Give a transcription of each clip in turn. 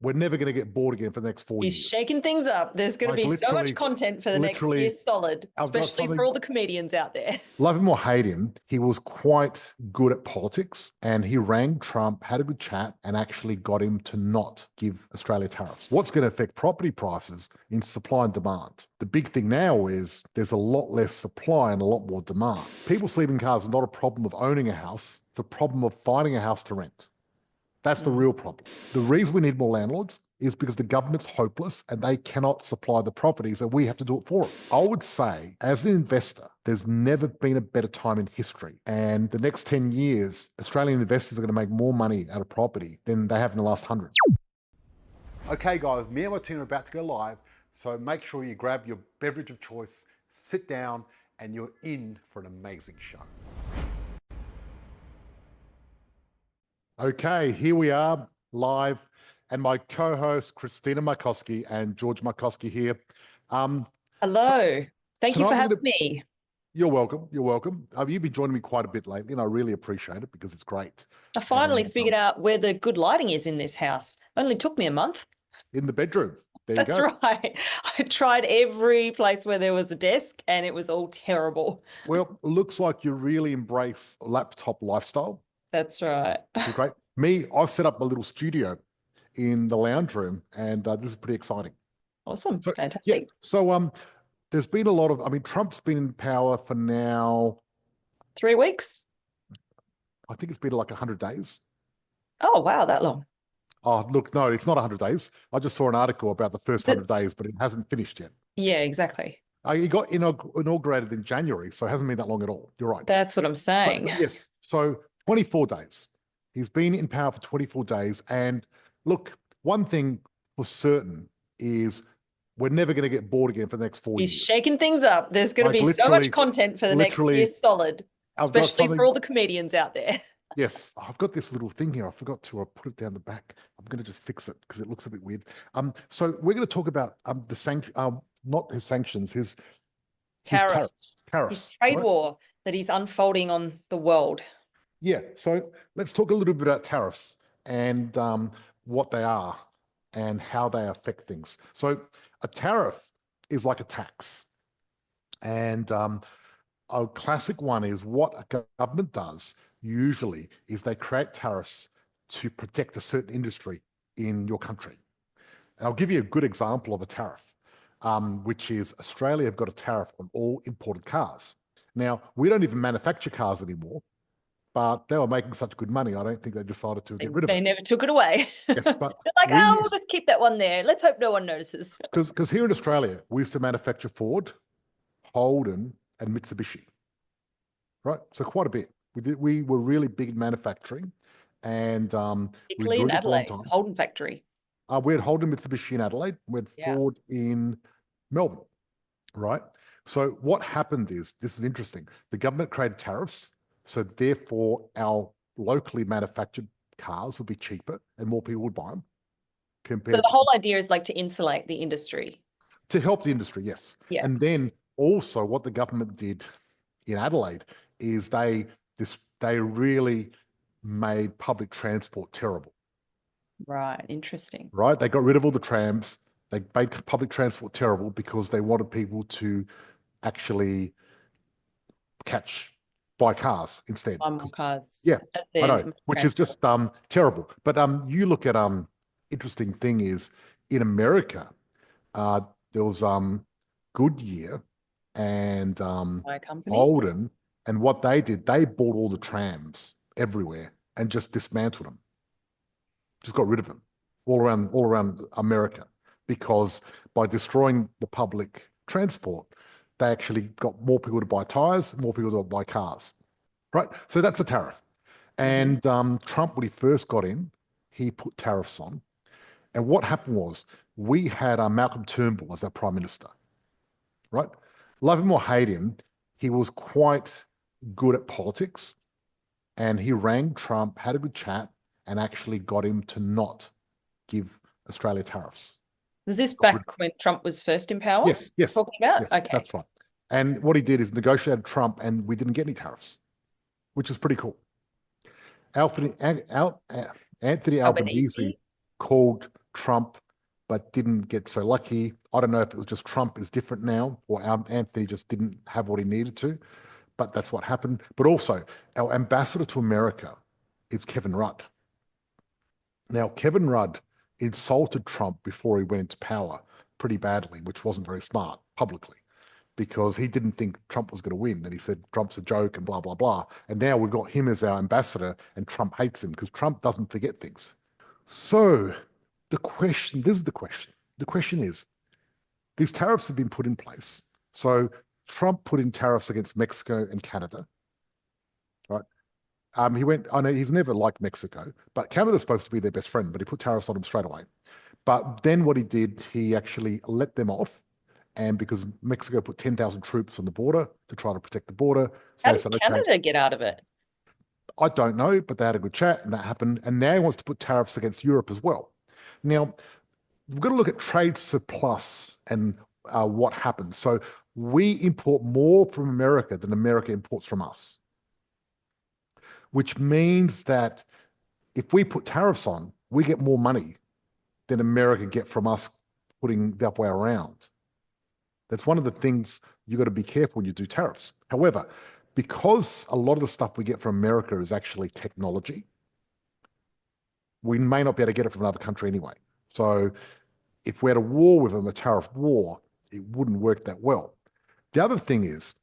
We're never going to get bored again for the next 4 He's years. shaking things up. There's going to be so much content for the next year solid, especially for all the comedians out there. Love him or hate him, he was quite good at politics, and he rang Trump, had a good chat, and actually got him to not give Australia tariffs. What's going to affect property prices in supply and demand? The big thing now is there's a lot less supply and a lot more demand. People sleeping in cars is not a problem of owning a house. It's a problem of finding a house to rent. That's the real problem. The reason we need more landlords is because the government's hopeless and they cannot supply the properties and we have to do it for them. I would say, as an investor, there's never been a better time in history. And the next 10 years, Australian investors are going to make more money out of property than they have in the last 100. Okay, guys, me and my team are about to go live. So make sure you grab your beverage of choice, sit down, and you're in for an amazing show. Okay, here we are live, and my co-host Christina Markoski and George Markoski here. Hello, thank you for having me. You're welcome. You're welcome. You've been joining me quite a bit lately, and I really appreciate it because it's great. I finally figured out where the good lighting is in this house. Only took me a month. In the bedroom. There you go. That's right. I tried every place where there was a desk, and it was all terrible. Well, it looks like you really embrace laptop lifestyle. That's right. Great. Me, I've set up a little studio in the lounge room, and this is pretty exciting. Awesome. So, fantastic. Yeah, so there's been a lot of, Trump's been in power for now 3 weeks. I think it's been like 100 days. Oh, wow, that long. Oh, look, no, it's not 100 days. I just saw an article about the first 100 days, but it hasn't finished yet. Yeah, exactly. He got inaugurated in January, so it hasn't been that long at all. You're right. That's what I'm saying. But yes, so 24 days. He's been in power for 24 days. And look, one thing for certain is we're never going to get bored again for the next 4 years. He's shaking things up. There's going to be so much content for the next year solid, especially for all the comedians out there. Yes, I've got this little thing here. I forgot to put it down the back. I'm going to just fix it because it looks a bit weird. So we're going to talk about not his sanctions, his tariffs. His trade war that he's unfolding on the world. Yeah, so let's talk a little bit about tariffs and what they are and how they affect things. So a tariff is like a tax. And a classic one is what a government does usually is they create tariffs to protect a certain industry in your country. And I'll give you a good example of a tariff, which is Australia have got a tariff on all imported cars. Now, we don't even manufacture cars anymore, but they were making such good money, I don't think they decided to get rid of it. They never took it away. Yes, but they're like, we'll just keep that one there. Let's hope no one notices. Because here in Australia, we used to manufacture Ford, Holden, and Mitsubishi, right? So quite a bit. We were really big in manufacturing, and particularly in Adelaide, Holden factory. We had Holden, Mitsubishi in Adelaide. We had Ford in Melbourne, right? So what happened is, this is interesting. The government created tariffs. So therefore, our locally manufactured cars would be cheaper and more people would buy them. So the whole idea is like to insulate the industry. To help the industry, yes. Yeah. And then also what the government did in Adelaide is they really made public transport terrible. Right, interesting. Right, they got rid of all the trams. They made public transport terrible because they wanted people to actually buy cars instead. Buy more cars. Yeah, I know, which is just terrible. But you look at interesting thing is in America, there was Goodyear and Holden, and what they did, they bought all the trams everywhere and just dismantled them, just got rid of them all around America, because by destroying the public transport, they actually got more people to buy tires, more people to buy cars, right? So that's a tariff. And Trump, when he first got in, he put tariffs on. And what happened was we had Malcolm Turnbull as our prime minister, right? Love him or hate him, he was quite good at politics. And he rang Trump, had a good chat, and actually got him to not give Australia tariffs. Was this back when Trump was first in power? Yes. Talking about? Yes, okay. That's right. And what he did is negotiated Trump, and we didn't get any tariffs, which is pretty cool. Anthony Albanese called Trump, but didn't get so lucky. I don't know if it was just Trump is different now, or Anthony just didn't have what he needed to, but that's what happened. But also, our ambassador to America is Kevin Rudd. Now, Kevin Rudd insulted Trump before he went into power pretty badly, which wasn't very smart publicly, because he didn't think Trump was going to win. And he said, Trump's a joke and blah, blah, blah. And now we've got him as our ambassador and Trump hates him because Trump doesn't forget things. So this is the question. The question is, these tariffs have been put in place. So Trump put in tariffs against Mexico and Canada, right? I know he's never liked Mexico, but Canada's supposed to be their best friend, but he put tariffs on them straight away. But then what he did, he actually let them off. And because Mexico put 10,000 troops on the border to try to protect the border. So how did Canada get out of it? I don't know, but they had a good chat and that happened. And now he wants to put tariffs against Europe as well. Now, we've got to look at trade surplus and what happens. So we import more from America than America imports from us, which means that if we put tariffs on, we get more money than America get from us putting the other way around. That's one of the things you got to be careful when you do tariffs. However, because a lot of the stuff we get from America is actually technology, we may not be able to get it from another country anyway. So if we had a war with them, a tariff war, it wouldn't work that well. The other thing is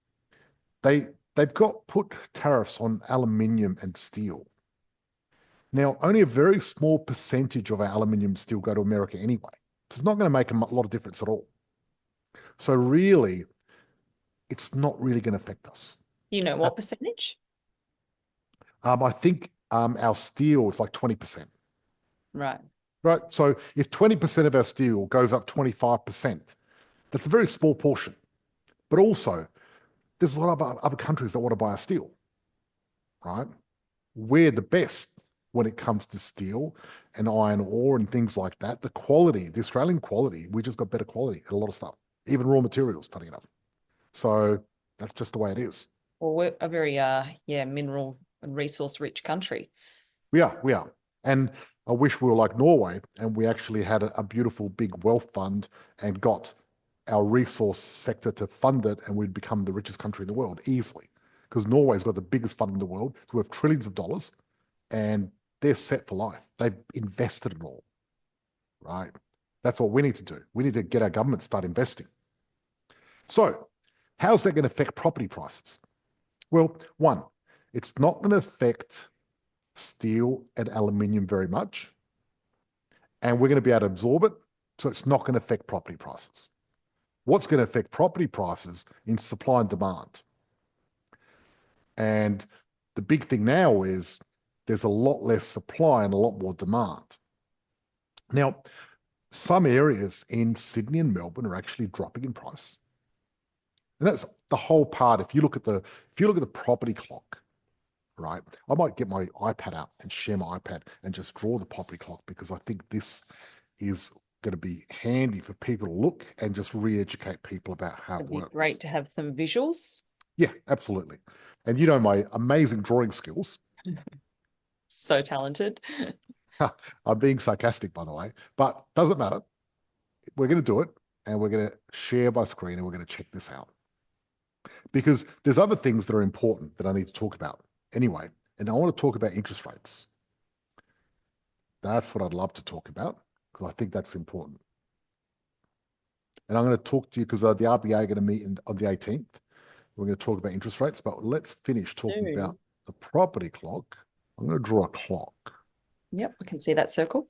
they've got put tariffs on aluminium and steel. Now, only a very small percentage of our aluminium and steel go to America anyway. So it's not going to make a lot of difference at all. So really, it's not really going to affect us. You know what percentage? I think our steel is like 20%. Right. Right. So if 20% of our steel goes up 25%, that's a very small portion. But also, there's a lot of other countries that want to buy our steel. Right. We're the best when it comes to steel and iron ore and things like that. The quality, the Australian quality, we just got better quality at a lot of stuff, even raw materials, funny enough. So that's just the way it is. Well, we're a very, mineral and resource rich country. We are. And I wish we were like Norway and we actually had a beautiful big wealth fund and got our resource sector to fund it and we'd become the richest country in the world easily. Because Norway's got the biggest fund in the world. It's worth trillions of dollars and they're set for life. They've invested it all, right? That's what we need to do. We need to get our government to start investing. So how's that going to affect property prices? Well, one, it's not going to affect steel and aluminium very much, and we're going to be able to absorb it, so it's not going to affect property prices. What's going to affect property prices is supply and demand. And the big thing now is there's a lot less supply and a lot more demand. Now, some areas in Sydney and Melbourne are actually dropping in price. And that's the whole part. If you look at the property clock, right? I might get my iPad out and share my iPad and just draw the property clock because I think this is going to be handy for people to look and just re-educate people about how it works. Great to have some visuals. Yeah, absolutely. And you know my amazing drawing skills. So talented. I'm being sarcastic, by the way, but doesn't matter. We're going to do it and we're going to share my screen and we're going to check this out. Because there's other things that are important that I need to talk about anyway. And I want to talk about interest rates. That's what I'd love to talk about because I think that's important. And I'm going to talk to you because the RBA are going to meet on the 18th. We're going to talk about interest rates, but let's finish talking about the property clock. I'm going to draw a clock. Yep, I can see that circle.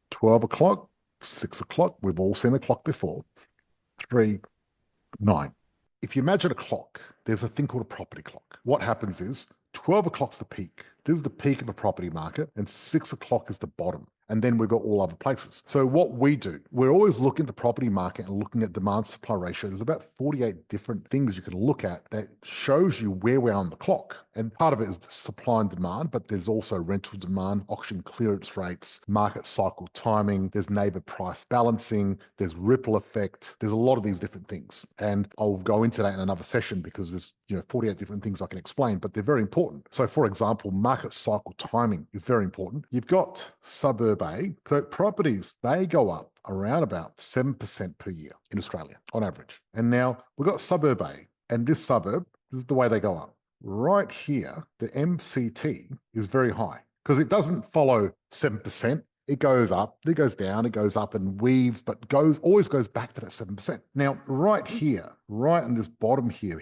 12 o'clock, 6 o'clock. We've all seen a clock before. 3, 9. If you imagine a clock, there's a thing called a property clock. What happens is 12 o'clock's the peak. This is the peak of a property market, and 6 o'clock is the bottom. And then we've got all other places. So what we do, we're always looking at the property market and looking at demand supply ratio. There's about 48 different things you can look at that shows you where we are on the clock. And part of it is supply and demand, but there's also rental demand, auction clearance rates, market cycle timing, there's neighbor price balancing, there's ripple effect. There's a lot of these different things. And I'll go into that in another session because there's 48 different things I can explain, but they're very important. So for example, market cycle timing is very important. You've got suburb A. So properties, they go up around about 7% per year in Australia on average. And now we've got suburb A, and this suburb, this is the way they go up. Right here, the MCT is very high because it doesn't follow 7%. It goes up, it goes down, it goes up and weaves, but always goes back to that 7%. Now, right here, right in this bottom here,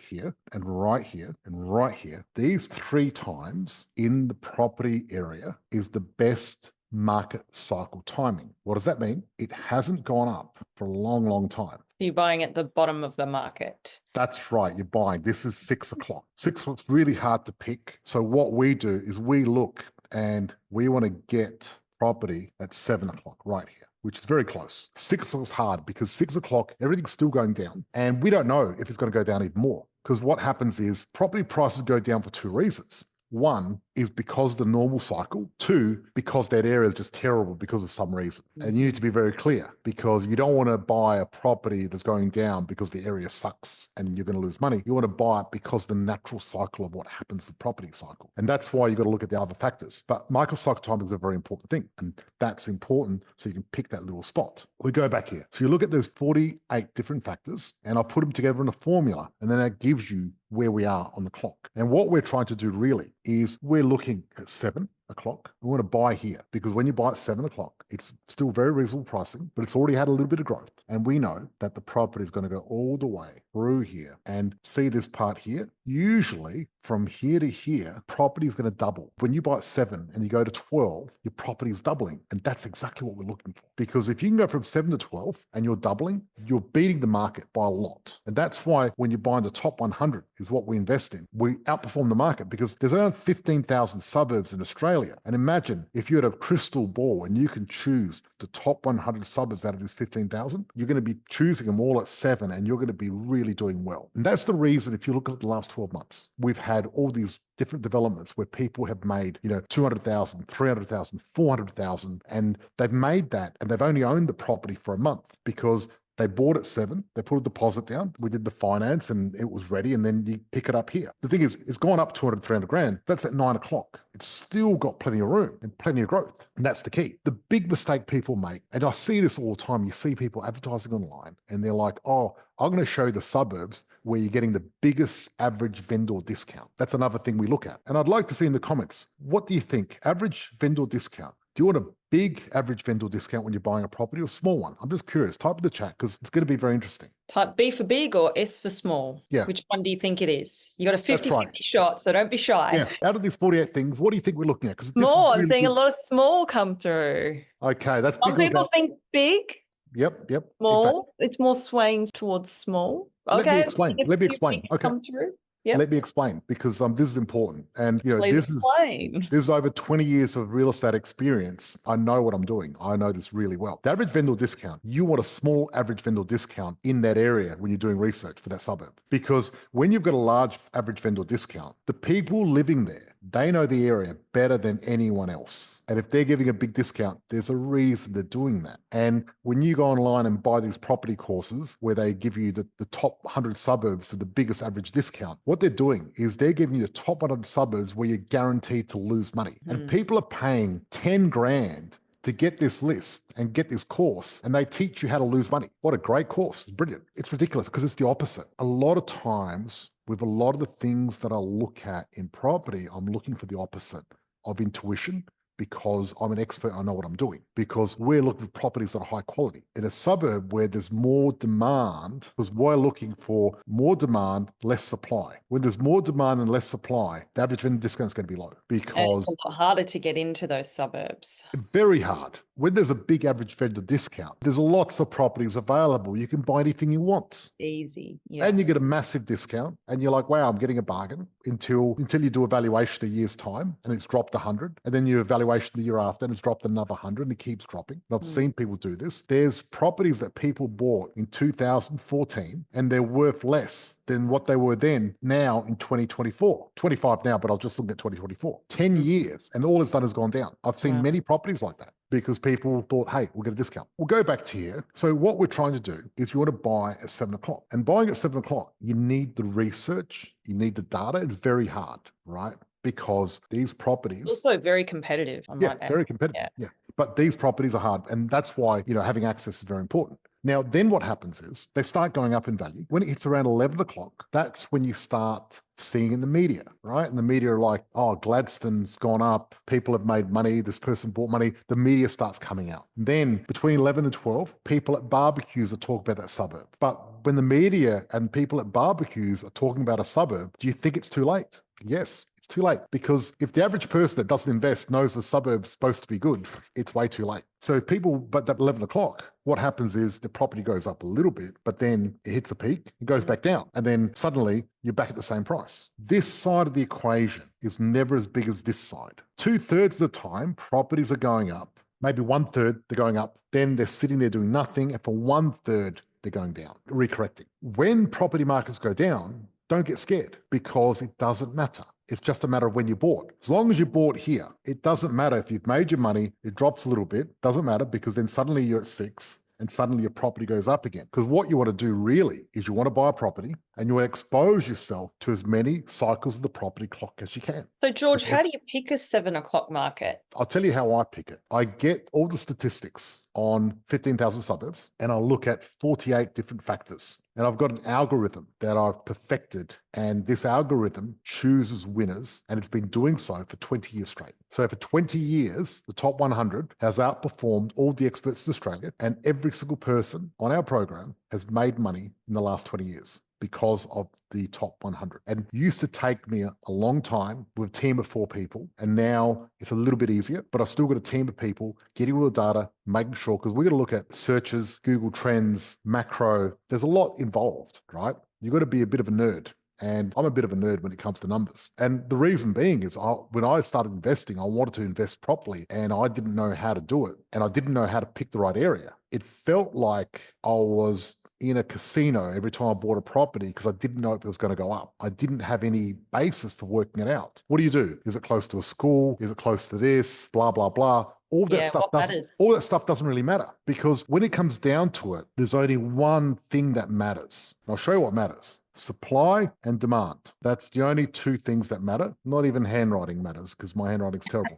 and right here, and right here, these 3 times in the property area is the best market cycle timing. What does that mean? It hasn't gone up for a long, long time. You're buying at the bottom of the market. That's right. You're buying. This is 6 o'clock. 6 o'clock's really hard to pick. So what we do is we look and we want to get property at 7 o'clock right here, which is very close. 6 o'clock's hard because 6 o'clock, everything's still going down. And we don't know if it's going to go down even more because what happens is property prices go down for 2 reasons. 1 is because of the normal cycle. 2, because that area is just terrible because of some reason. And you need to be very clear because you don't want to buy a property that's going down because the area sucks and you're going to lose money. You want to buy it because of the natural cycle of what happens with property cycle. And that's why you've got to look at the other factors. But market cycle timing is a very important thing. And that's important so you can pick that little spot. We go back here. So you look at those 48 different factors and I'll put them together in a formula. And then that gives you where we are on the clock. And what we're trying to do really is we're looking at 7 o'clock. We want to buy here because when you buy at 7 o'clock, it's still very reasonable pricing, but it's already had a little bit of growth. And we know that the property is going to go all the way through here and see this part here. Usually from here to here, property is going to double. When you buy at 7 and you go to 12, your property is doubling. And that's exactly what we're looking for. Because if you can go from 7 to 12 and you're doubling, you're beating the market by a lot. And that's why when you're buying the top 100 is what we invest in. We outperform the market because there's around 15,000 suburbs in Australia. And imagine if you had a crystal ball and you can choose the top 100 suburbs out of these 15,000, you're going to be choosing them all at 7 and you're going to be really doing well. And that's the reason if you look at the last 12 months, we've had all these different developments where people have made, 200,000, 300,000, 400,000, and they've made that and they've only owned the property for a month because they bought at 7, they put a deposit down, we did the finance and it was ready, and then you pick it up here. The thing is, it's gone up 200, 300 grand. That's at 9 o'clock. It's still got plenty of room and plenty of growth. And that's the key. The big mistake people make, and I see this all the time, you see people advertising online and they're like, oh, I'm going to show you the suburbs where you're getting the biggest average vendor discount. That's another thing we look at. And I'd like to see in the comments, what do you think? Average vendor discount. Do you want a big average vendor discount when you're buying a property or a small one? I'm just curious. Type in the chat because it's going to be very interesting. Type B for big or S for small. Yeah. Which one do you think it is? You got a 50-50 shot, so don't be shy. Yeah. Out of these 48 things, what do you think we're looking at? Small. I'm seeing a lot of small come through. Okay. That's some people think big. Yep. Small. Exactly. It's more swaying towards small. Okay. Let me explain. Okay. Come through. Yep. Let me explain because this is important. And this is over 20 years of real estate experience. I know what I'm doing. I know this really well. The average vendor discount, you want a small average vendor discount in that area when you're doing research for that suburb. Because when you've got a large average vendor discount, the people living there, they know the area better than anyone else. And if they're giving a big discount, there's a reason they're doing that. And when you go online and buy these property courses where they give you the top 100 suburbs for the biggest average discount, what they're doing is they're giving you the top 100 suburbs where you're guaranteed to lose money. And people are paying 10 grand to get this list and get this course, and they teach you how to lose money. What a great course. It's brilliant. It's ridiculous because it's the opposite. A lot of times with a lot of the things that I look at in property, I'm looking for the opposite of intuition because I'm an expert. I know what I'm doing because we're looking for properties that are high quality in a suburb where there's more demand because we're looking for more demand, less supply. When there's more demand and less supply, the average vendor discount is going to be low because and it's a lot harder to get into those suburbs. Very hard. When there's a big average vendor discount, there's lots of properties available. You can buy anything you want. Easy. Yeah. And you get a massive discount and you're like, wow, I'm getting a bargain until you do a valuation a year's time and it's dropped 100 and then you evaluate valuation the year after and it's dropped another 100 and it keeps dropping. And I've seen people do this. There's properties that people bought in 2014 and they're worth less than what they were then now in 2024. 25 now, but I'll just look at 2024. 10 years and all it's done has gone down. I've seen many properties like that because people thought, hey, we'll get a discount. We'll go back to here. So what we're trying to do is you want to buy at 7 o'clock. And buying at 7 o'clock, you need the research, you need the data. It's very hard, right? Because these properties... Also very competitive. Very competitive. Yeah. But these properties are hard. And that's why, having access is very important. Now, then what happens is they start going up in value. When it hits around 11 o'clock, that's when you start seeing in the media, right? And the media are like, oh, Gladstone's gone up. People have made money. This person bought money. The media starts coming out. Then between 11 and 12, people at barbecues are talking about that suburb. But when the media and people at barbecues are talking about a suburb, do you think it's too late? Yes. Too late, because if the average person that doesn't invest knows the suburb's supposed to be good, it's way too late. So but at 11 o'clock, what happens is the property goes up a little bit, but then it hits a peak, it goes back down, and then suddenly you're back at the same price. This side of the equation is never as big as this side. 2/3 of the time, properties are going up. Maybe 1/3 they're going up, then they're sitting there doing nothing, and for 1/3 they're going down, recorrecting. When property markets go down, don't get scared because it doesn't matter. It's just a matter of when you bought. As long as you bought here, it doesn't matter if you've made your money, it drops a little bit, doesn't matter because then suddenly you're at 6 and suddenly your property goes up again. Because what you want to do really is you want to buy a property and you want to expose yourself to as many cycles of the property clock as you can. So George, how do you pick a 7 o'clock market? I'll tell you how I pick it. I get all the statistics on 15,000 suburbs and I'll look at 48 different factors. And I've got an algorithm that I've perfected, and this algorithm chooses winners, and it's been doing so for 20 years straight. So for 20 years, the top 100 has outperformed all the experts in Australia, and every single person on our program has made money in the last 20 years because of the top 100. And it used to take me a long time with a team of 4 people, and now it's a little bit easier, but I've still got a team of people getting all the data, making sure, because we're going to look at searches, Google Trends, macro. There's a lot involved, right? You've got to be a bit of a nerd. And I'm a bit of a nerd when it comes to numbers. And the reason being is when I started investing, I wanted to invest properly and I didn't know how to do it. And I didn't know how to pick the right area. It felt like I was in a casino every time I bought a property because I didn't know if it was going to go up. I didn't have any basis for working it out. What do? Is it close to a school? Is it close to this? Blah, blah, blah. All that stuff doesn't really matter because when it comes down to it, there's only one thing that matters. And I'll show you what matters. Supply and demand. That's the only 2 things that matter. Not even handwriting matters because my handwriting's terrible.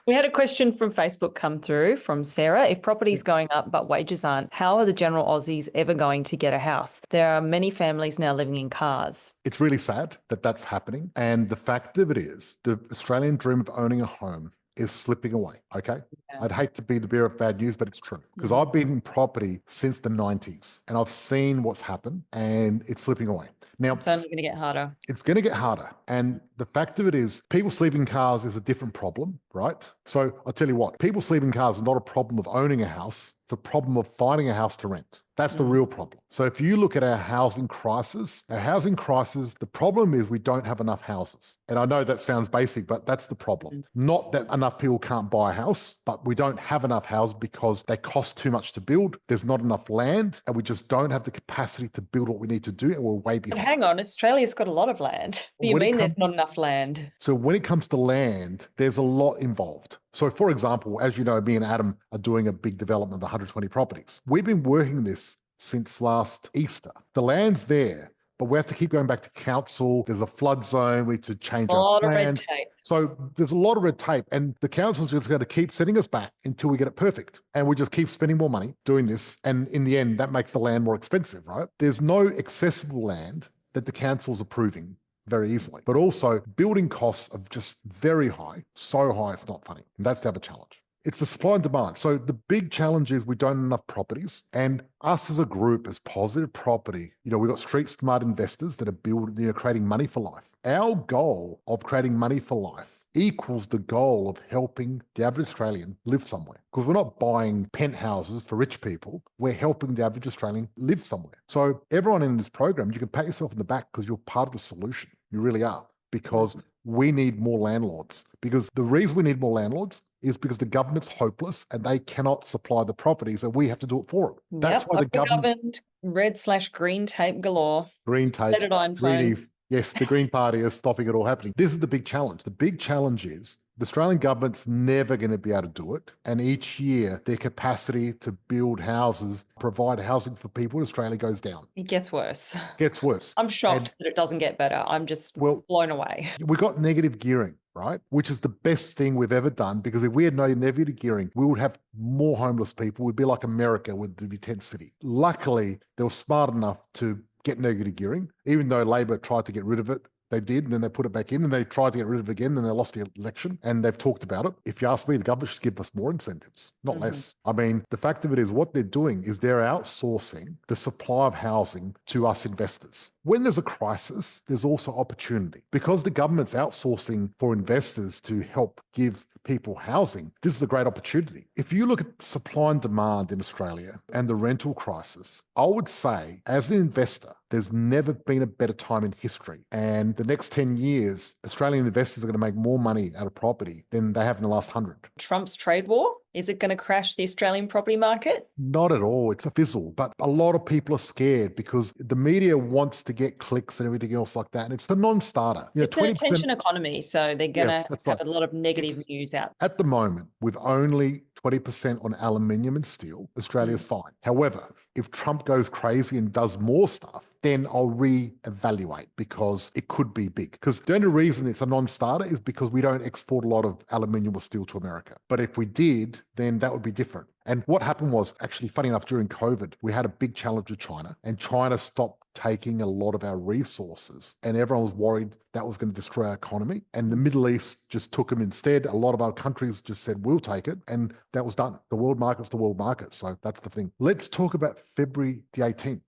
We had a question from Facebook come through from Sarah. If property's going up but wages aren't, how are the general Aussies ever going to get a house? There are many families now living in cars. It's really sad that that's happening. And the fact of it is, the Australian dream of owning a home is slipping away, okay? Yeah. I'd hate to be the bearer of bad news, but it's true. Because I've been in property since the 90s and I've seen what's happened and it's slipping away. Now, it's only going to get harder. It's going to get harder. And the fact of it is, people sleeping in cars is a different problem, right? So I'll tell you what, people sleeping in cars is not a problem of owning a house. It's a problem of finding a house to rent. That's the real problem. So if you look at our housing crisis, the problem is we don't have enough houses. And I know that sounds basic, but that's the problem. Not that enough people can't buy a house, but we don't have enough houses because they cost too much to build. There's not enough land and we just don't have the capacity to build what we need to do and we're way behind. But hang on, Australia's got a lot of land. What do you mean there's not enough land? So when it comes to land, there's a lot involved. So for example, as you know, me and Adam are doing a big development of 120 properties. We've been working this since last Easter. The land's there, but we have to keep going back to council. There's a flood zone. We need to change our plans. A lot of red tape. So there's a lot of red tape and the council's just going to keep setting us back until we get it perfect. And we just keep spending more money doing this. And in the end, that makes the land more expensive, right? There's no accessible land that the council's approving very easily. But also building costs are just very high, so high it's not funny. And that's the other challenge. It's the supply and demand. So the big challenge is we don't have enough properties. And us as a group, as Positive Property, we've got street smart investors that are building, creating money for life. Our goal of creating money for life equals the goal of helping the average Australian live somewhere. Because we're not buying penthouses for rich people. We're helping the average Australian live somewhere. So everyone in this program, you can pat yourself in the back because you're part of the solution. You really are. Because we need more landlords. Because the reason we need more landlords is because the government's hopeless and they cannot supply the properties and we have to do it for them. That's Yep, why the government, red/green tape galore. green tape, Set it on phone. greenies, yes, the Green Party is stopping it all happening. This is the big challenge. The big challenge is the Australian government's never going to be able to do it. And each year, their capacity to build houses, provide housing for people in Australia goes down. It gets worse. Gets worse. I'm shocked that it doesn't get better. I'm just blown away. We got negative gearing, right? Which is the best thing we've ever done, because if we had no negative gearing, we would have more homeless people. We'd be like America with the tent city. Luckily, they were smart enough to get negative gearing, even though Labor tried to get rid of it. They did, and then they put it back in, and they tried to get rid of it again, and they lost the election, and they've talked about it. If you ask me, the government should give us more incentives, not less. I mean, the fact of it is what they're doing is they're outsourcing the supply of housing to us investors. When there's a crisis, there's also opportunity. Because the government's outsourcing for investors to help give people housing, this is a great opportunity. If you look at supply and demand in Australia and the rental crisis, I would say as an investor, there's never been a better time in history. And the next 10 years, Australian investors are going to make more money out of property than they have in the last 100. Trump's trade war, is it going to crash the Australian property market? Not at all. It's a fizzle. But a lot of people are scared because the media wants to get clicks and everything else like that. And it's a non-starter. It's an attention economy, so they're going to have a lot of negative news out. At the moment, with only 20% on aluminium and steel, Australia's fine. However, if Trump goes crazy and does more stuff, then I'll re-evaluate, because it could be big. Because the only reason it's a non-starter is because we don't export a lot of aluminium or steel to America. But if we did, then that would be different. And what happened was, actually, funny enough, during COVID, we had a big challenge with China, and China stopped taking a lot of our resources, and everyone was worried that was going to destroy our economy. And the Middle East just took them instead. A lot of our countries just said, we'll take it. And that was done. The world market's the world market. So that's the thing. Let's talk about February the 18th.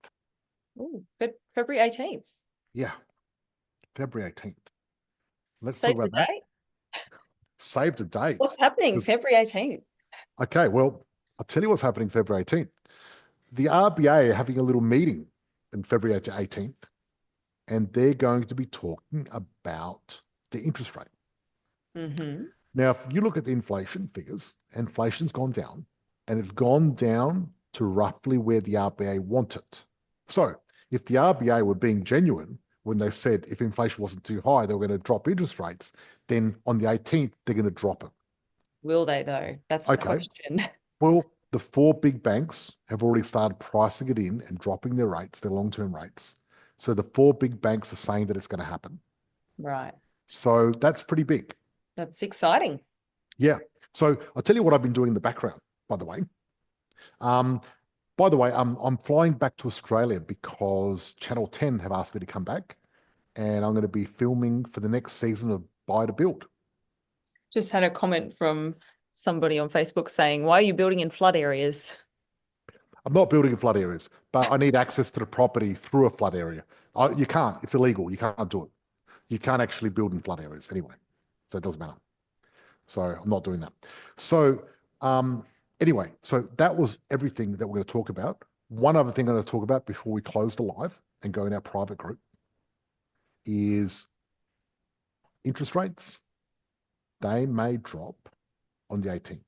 Ooh, February 18th. Yeah, February 18th. Let's Save talk about the date. Save the date. What's happening February 18th? Okay, well, I'll tell you what's happening February 18th. The RBA are having a little meeting in February 18th, and they're going to be talking about the interest rate. Now, if you look at the inflation figures, inflation's gone down, and it's gone down to roughly where the RBA want it. So if the RBA were being genuine when they said if inflation wasn't too high, they were going to drop interest rates, then on the 18th, they're going to drop it. Will they, though? That's the question. Well, the four big banks have already started pricing it in and dropping their rates, their long-term rates. So the four big banks are saying that it's going to happen. Right. So that's pretty big. That's exciting. Yeah. So I'll tell you what I've been doing in the background, by the way. I'm flying back to Australia because Channel 10 have asked me to come back, and I'm going to be filming for the next season of Buy to Build. Just had a comment from somebody on Facebook saying, why are you building in flood areas? I'm not building in flood areas, but I need access to the property through a flood area. You can't. It's illegal. You can't do it. You can't actually build in flood areas anyway. So it doesn't matter. So I'm not doing that. So anyway, so that was everything that we're going to talk about. One other thing I'm going to talk about before we close the live and go in our private group is interest rates. They may drop on the 18th.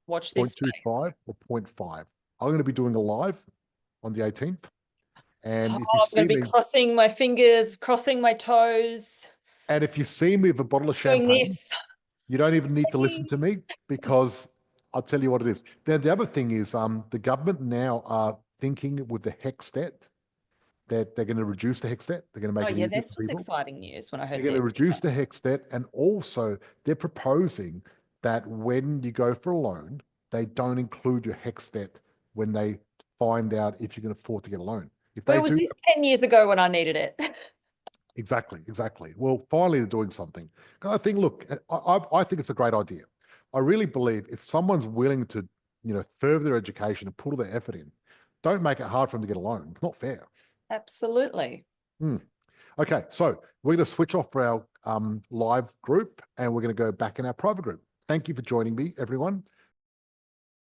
Watch this 0.25 or 0.5. I'm going to be doing a live on the 18th. And if you I'm see going to be me, crossing my fingers, crossing my toes. and if you see me with a bottle of champagne, you don't even need to listen to me, because I'll tell you what it is. Then the other thing is the government now are thinking with the HEX debt that they're going to reduce the HEX debt. They're going to make it easier this for was people. Exciting news when I heard They're going to reduce the HEX debt, and also they're proposing that when you go for a loan, they don't include your HEX debt when they find out if you can afford to get a loan. If Where was this 10 years ago when I needed it? Exactly. Well, finally they're doing something. I think, look, I think it's a great idea. I really believe if someone's willing to, further their education and put all their effort in, don't make it hard for them to get a loan. It's not fair. Absolutely. Okay, so we're going to switch off for our live group, and we're going to go back in our private group. Thank you for joining me, everyone.